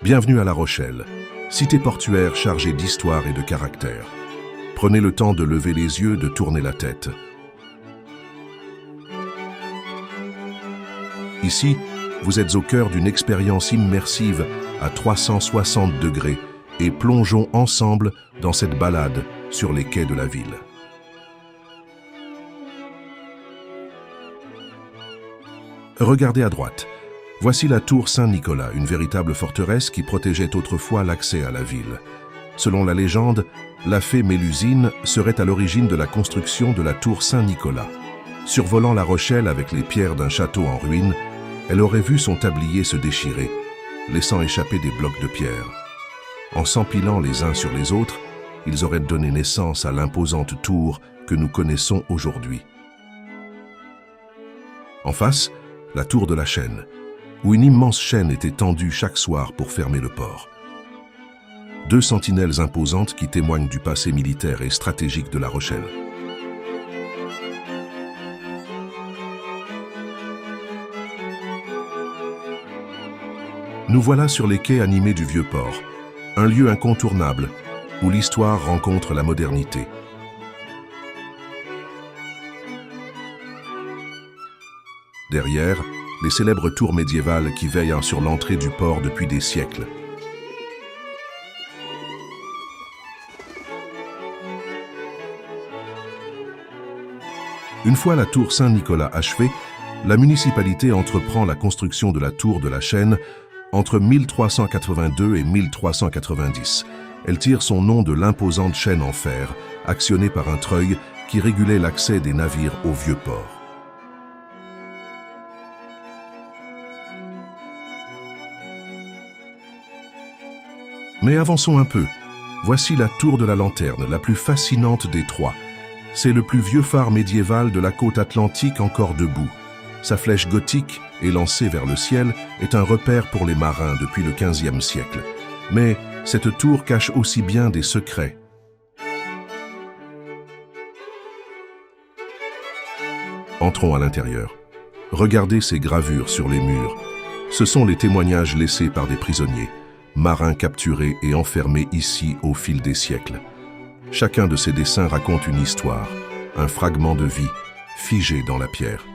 Bienvenue à La Rochelle, cité portuaire chargée d'histoire et de caractère. Prenez le temps de lever les yeux, de tourner la tête. Ici, vous êtes au cœur d'une expérience immersive à 360 degrés et plongeons ensemble dans cette balade sur les quais de la ville. Regardez à droite. Voici la tour Saint-Nicolas, une véritable forteresse qui protégeait autrefois l'accès à la ville. Selon la légende, la fée Mélusine serait à l'origine de la construction de la tour Saint-Nicolas. Survolant La Rochelle avec les pierres d'un château en ruine, elle aurait vu son tablier se déchirer, laissant échapper des blocs de pierre. En s'empilant les uns sur les autres, ils auraient donné naissance à l'imposante tour que nous connaissons aujourd'hui. En face, la tour de la Chaîne, où une immense chaîne était tendue chaque soir pour fermer le port. Deux sentinelles imposantes qui témoignent du passé militaire et stratégique de La Rochelle. Nous voilà sur les quais animés du Vieux-Port, un lieu incontournable où l'histoire rencontre la modernité. Derrière, les célèbres tours médiévales qui veillent sur l'entrée du port depuis des siècles. Une fois la tour Saint-Nicolas achevée, la municipalité entreprend la construction de la tour de la Chaîne entre 1382 et 1390. Elle tire son nom de l'imposante chaîne en fer, actionnée par un treuil qui régulait l'accès des navires au Vieux-Port. Mais avançons un peu. Voici la tour de la Lanterne, la plus fascinante des trois. C'est le plus vieux phare médiéval de la côte atlantique encore debout. Sa flèche gothique, élancée vers le ciel, est un repère pour les marins depuis le XVe siècle. Mais cette tour cache aussi bien des secrets. Entrons à l'intérieur. Regardez ces gravures sur les murs. Ce sont les témoignages laissés par des prisonniers, marins capturés et enfermés ici au fil des siècles. Chacun de ces dessins raconte une histoire, un fragment de vie, figé dans la pierre.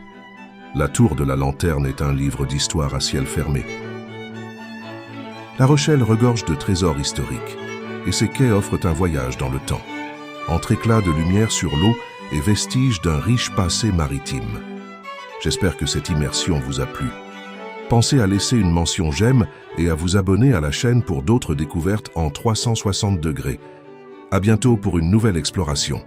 La tour de la Lanterne est un livre d'histoire à ciel fermé. La Rochelle regorge de trésors historiques, et ses quais offrent un voyage dans le temps, entre éclats de lumière sur l'eau et vestiges d'un riche passé maritime. J'espère que cette immersion vous a plu. Pensez à laisser une mention j'aime et à vous abonner à la chaîne pour d'autres découvertes en 360 degrés. À bientôt pour une nouvelle exploration.